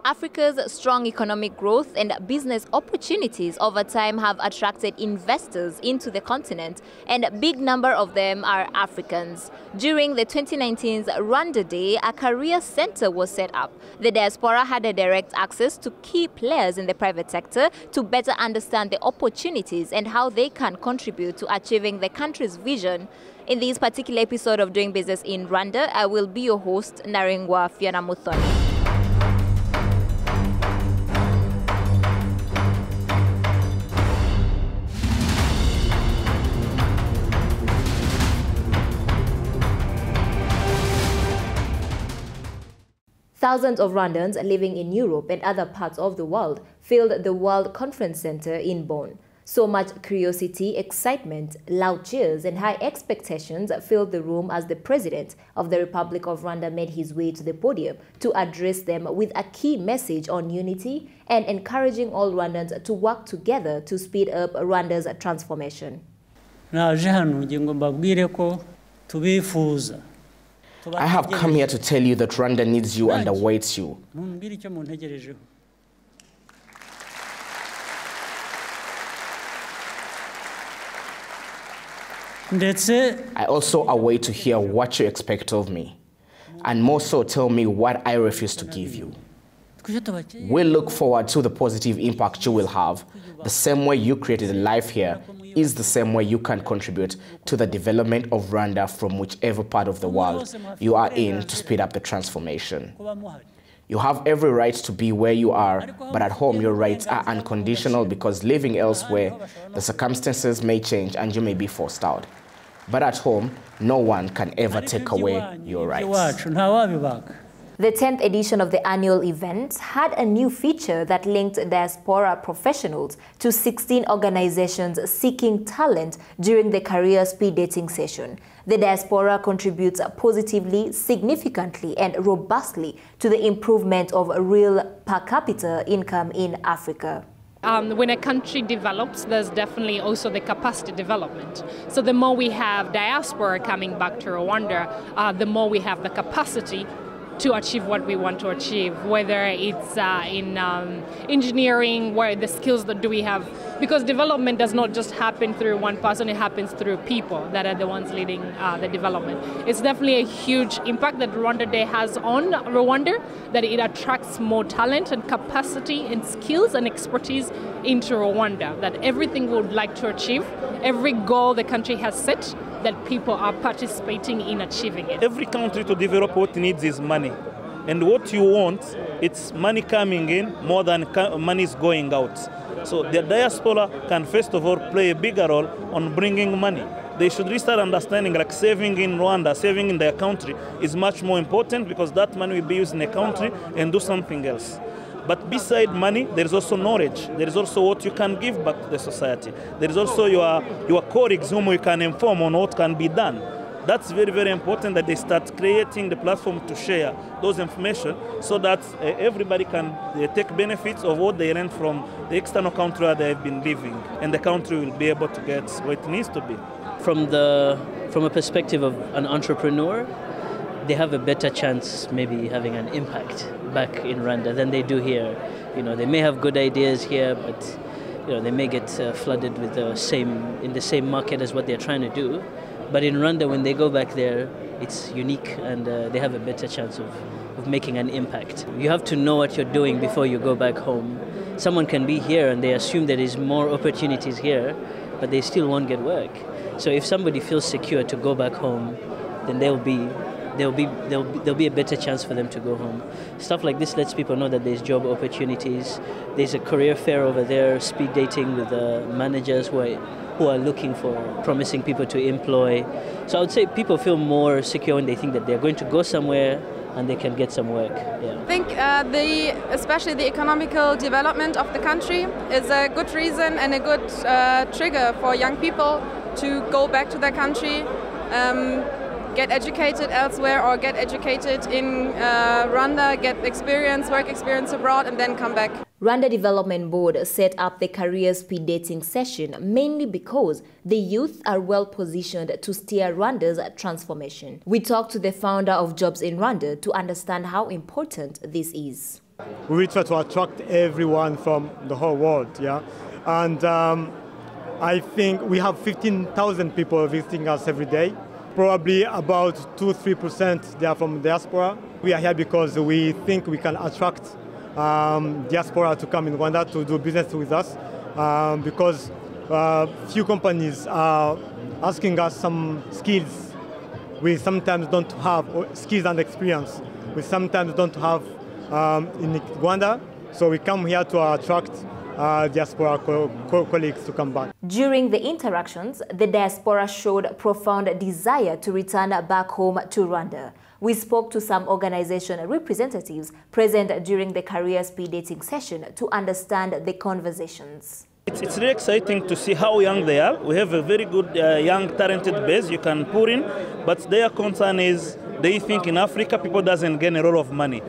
Africa's strong economic growth and business opportunities over time have attracted investors into the continent, and a big number of them are Africans. During the 2019 Rwanda Day, a career center was set up. The diaspora had a direct access to key players in the private sector to better understand the opportunities and how they can contribute to achieving the country's vision. In this particular episode of Doing Business in Rwanda, I will be your host, Naringwa Fiona Muthoni. Thousands of Rwandans living in Europe and other parts of the world filled the World Conference Center in Bonn. So much curiosity, excitement, loud cheers, and high expectations filled the room as the President of the Republic of Rwanda made his way to the podium to address them with a key message on unity and encouraging all Rwandans to work together to speed up Rwanda's transformation. I have come here to tell you that Rwanda needs you and awaits you. I also await to hear what you expect of me, and more so tell me what I refuse to give you. We look forward to the positive impact you will have. The same way you created a life here is the same way you can contribute to the development of Rwanda from whichever part of the world you are in to speed up the transformation. You have every right to be where you are, but at home your rights are unconditional because living elsewhere, the circumstances may change and you may be forced out. But at home, no one can ever take away your rights. The 10th edition of the annual event had a new feature that linked diaspora professionals to 16 organizations seeking talent during the career speed dating session. The diaspora contributes positively, significantly, and robustly to the improvement of real per capita income in Africa. When a country develops, there's definitely also the capacity development. So the more we have diaspora coming back to Rwanda, the more we have the capacity to achieve what we want to achieve, whether it's in engineering, where the skills that do we have, because development does not just happen through one person, it happens through people that are the ones leading the development. It's definitely a huge impact that Rwanda Day has on Rwanda, that it attracts more talent and capacity and skills and expertise into Rwanda, that everything we would like to achieve, every goal the country has set, that people are participating in achieving it. Every country to develop what needs is money. And what you want, it's money coming in more than money is going out. So the diaspora can first of all play a bigger role on bringing money. They should restart understanding like saving in Rwanda, saving in their country is much more important because that money will be used in a country and do something else. But beside money, there is also knowledge. There is also what you can give back to the society. There is also your colleagues whom you can inform on what can be done. That's very, very important that they start creating the platform to share those information so that everybody can take benefits of what they learn from the external country where they've been living. And the country will be able to get what it needs to be. From a perspective of an entrepreneur, they have a better chance maybe having an impact back in Rwanda than they do here. You know, they may have good ideas here, but you know, they may get flooded with the same market as what they're trying to do. But in Rwanda, when they go back there, it's unique and they have a better chance of making an impact. You have to know what you're doing before you go back home. Someone can be here and they assume there is more opportunities here, but they still won't get work. So if somebody feels secure to go back home, then there'll be a better chance for them to go home. Stuff like this lets people know that there's job opportunities. There's a career fair over there, speed dating with managers who are looking for promising people to employ. So I would say people feel more secure when they think that they're going to go somewhere and they can get some work. Yeah. I think especially the economical development of the country is a good reason and a good trigger for young people to go back to their country, get educated elsewhere or get educated in Rwanda, get work experience abroad, and then come back. Rwanda Development Board set up the career speed dating session mainly because the youth are well positioned to steer Rwanda's transformation. We talked to the founder of Jobs in Rwanda to understand how important this is. We will try to attract everyone from the whole world, yeah. And I think we have 15,000 people visiting us every day. Probably about 2-3% they are from diaspora. We are here because we think we can attract diaspora to come in Rwanda to do business with us, because few companies are asking us some skills we sometimes don't have, skills and experience we sometimes don't have in Rwanda. So we come here to attract diaspora colleagues to come back. During the interactions, the diaspora showed profound desire to return back home to Rwanda. We spoke to some organization representatives present during the career speed dating session to understand the conversations. It's really exciting to see how young they are. We have a very good young talented base you can put in, but their concern is they think in Africa people doesn't gain a lot of money.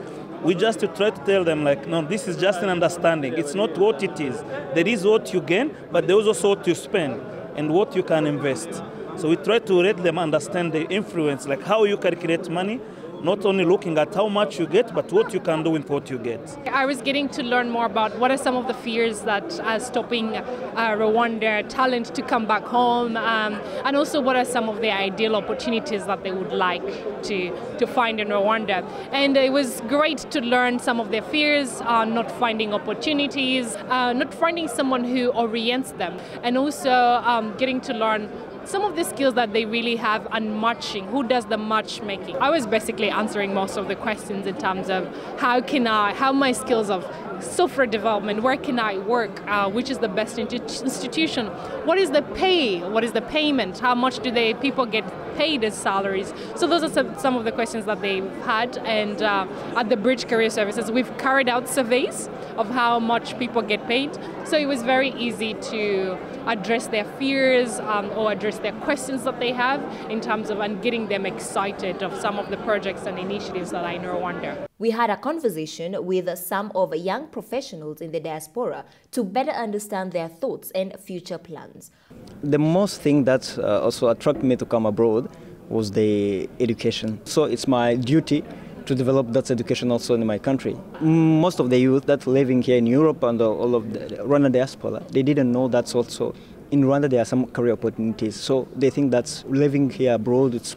We just try to tell them, like, no, this is just an understanding. It's not what it is. There is what you gain, but there is also what you spend and what you can invest. So we try to let them understand the influence, like how you calculate money, not only looking at how much you get, but what you can do with what you get. I was getting to learn more about what are some of the fears that are stopping Rwanda talent to come back home, and also what are some of the ideal opportunities that they would like to find in Rwanda. And it was great to learn some of their fears, not finding opportunities, not finding someone who orients them, and also getting to learn some of the skills that they really have and matching, who does the matchmaking. I was basically answering most of the questions in terms of how my skills of software development, where can I work, which is the best institution, what is the pay, what is the payment, how much do people get paid as salaries. So those are some of the questions that they've had, and at the Bridge Career Services we've carried out surveys of how much people get paid. So it was very easy to address their fears or address their questions that they have in terms of and getting them excited of some of the projects and initiatives that are in Rwanda. We had a conversation with some of young professionals in the diaspora to better understand their thoughts and future plans. The most thing that also attracted me to come abroad was the education. So it's my duty to develop that education also in my country. Most of the youth that living here in Europe and all of the Rwanda diaspora, they didn't know that's also in Rwanda there are some career opportunities. So they think that living here abroad it's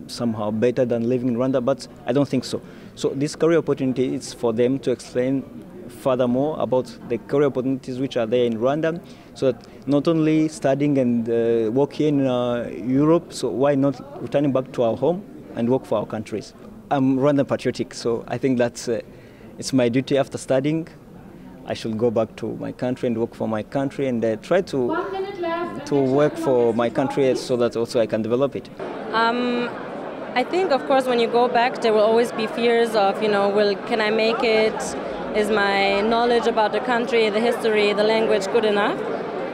somehow better than living in Rwanda, but I don't think so. So this career opportunity is for them to explain furthermore about the career opportunities which are there in Rwanda, so that not only studying and work here in Europe, so why not returning back to our home and work for our countries. I'm Rwanda patriotic, so I think that's it's my duty after studying. I should go back to my country and work for my country and try to work for my country so that also I can develop it. I think, of course, when you go back, there will always be fears of, can I make it? Is my knowledge about the country, the history, the language good enough?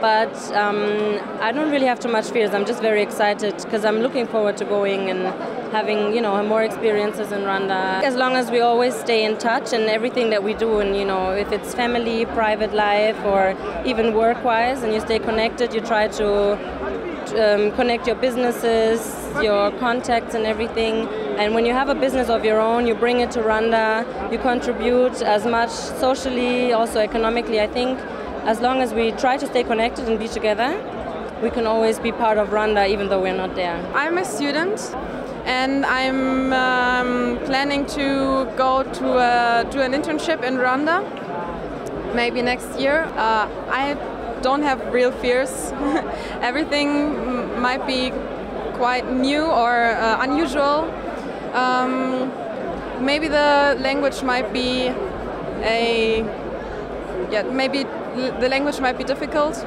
But I don't really have too much fears. I'm just very excited because I'm looking forward to going and having, more experiences in Rwanda. As long as we always stay in touch and everything that we do, and, if it's family, private life, or even work-wise, and you stay connected, you try to connect your businesses, your contacts and everything. And when you have a business of your own, you bring it to Rwanda, you contribute as much socially, also economically. I think as long as we try to stay connected and be together, we can always be part of Rwanda even though we're not there. I'm a student and I'm planning to go to do an internship in Rwanda, maybe next year. I don't have real fears. Everything might be quite new or unusual. Maybe the language might be maybe the language might be difficult,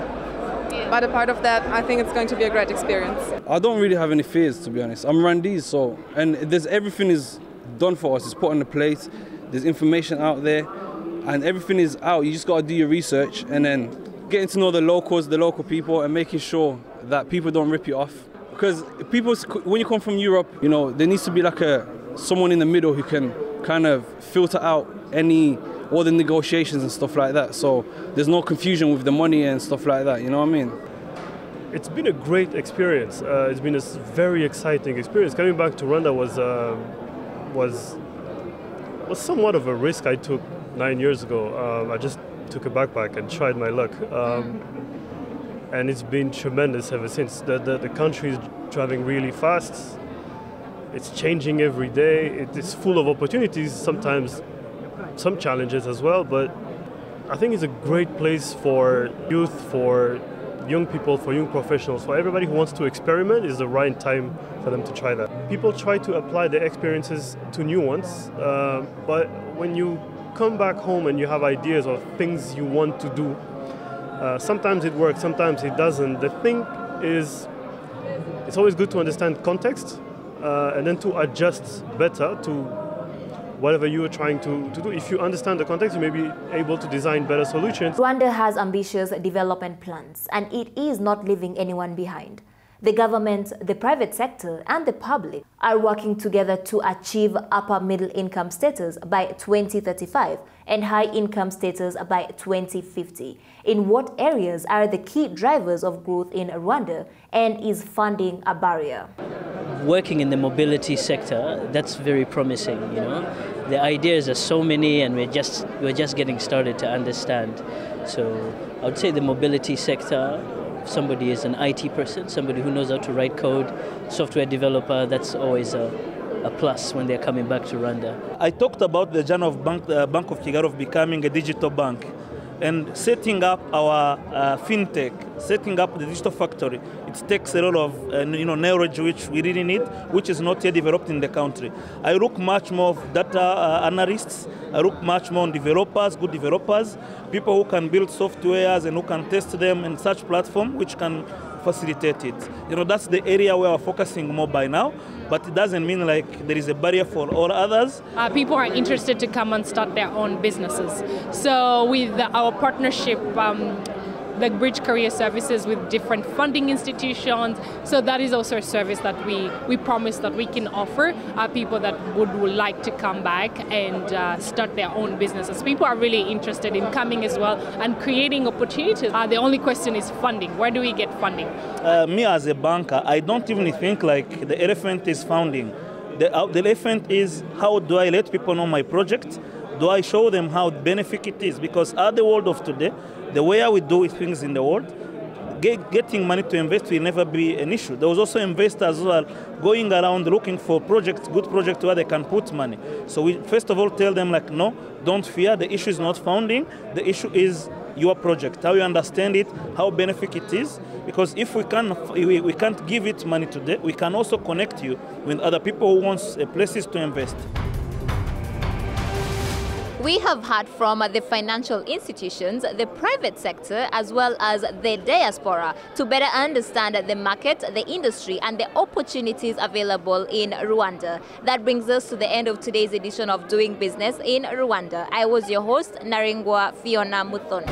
but apart of that, I think it's going to be a great experience. I don't really have any fears, to be honest. I'm Rwandese, and everything is done for us. It's put on the plate. There's information out there, and everything is out. You just got to do your research and then getting to know the locals, the local people, and making sure that people don't rip you off. Because when you come from Europe, there needs to be like someone in the middle who can kind of filter out all the negotiations and stuff like that. So there's no confusion with the money and stuff like that, you know what I mean? It's been a great experience. It's been a very exciting experience. Coming back to Rwanda was somewhat of a risk I took 9 years ago. I just took a backpack and tried my luck. And it's been tremendous ever since. The country is driving really fast. It's changing every day. It's full of opportunities, sometimes some challenges as well, but I think it's a great place for youth, for young people, for young professionals, for everybody who wants to experiment. Is the right time for them to try that. People try to apply their experiences to new ones, but when you come back home and you have ideas of things you want to do, sometimes it works, sometimes it doesn't. The thing is, it's always good to understand context and then to adjust better to whatever you are trying to do. If you understand the context, you may be able to design better solutions. Rwanda has ambitious development plans, and it is not leaving anyone behind. The government, the private sector, and the public are working together to achieve upper middle income status by 2035 and high income status by 2050. In what areas are the key drivers of growth in Rwanda, and is funding a barrier? Working in the mobility sector, that's very promising, you know. The ideas are so many, and we're just getting started to understand. So I would say the mobility sector, somebody is an IT person, somebody who knows how to write code, software developer, that's always a plus when they're coming back to Rwanda. I talked about the journey of Bank of Kigali of becoming a digital bank and setting up our fintech, setting up the digital factory. It takes a lot of knowledge which we really need, which is not yet developed in the country. I look much more of data analysts. I look much more on developers, good developers, people who can build softwares and who can test them in such platform which can facilitate it. That's the area where we're focusing more by now, but it doesn't mean like there is a barrier for all others. People are interested to come and start their own businesses. So with our partnership, the Bridge Career Services with different funding institutions. So that is also a service that we promise that we can offer people that would like to come back and start their own businesses. People are really interested in coming as well and creating opportunities. The only question is funding. Where do we get funding? Me as a banker, I don't even think like the elephant is funding. The elephant is, how do I let people know my project? Do I show them how benefit it is? Because at the world of today, the way we do things in the world, getting money to invest will never be an issue. There was also investors who are going around looking for projects, good projects where they can put money. So we first of all tell them like, no, don't fear. The issue is not funding. The issue is your project, how you understand it, how benefit it is. Because if we can't give it money today, we can also connect you with other people who want places to invest. We have heard from the financial institutions, the private sector, as well as the diaspora to better understand the market, the industry, and the opportunities available in Rwanda. That brings us to the end of today's edition of Doing Business in Rwanda. I was your host, Narengwa Fiona Muthoni.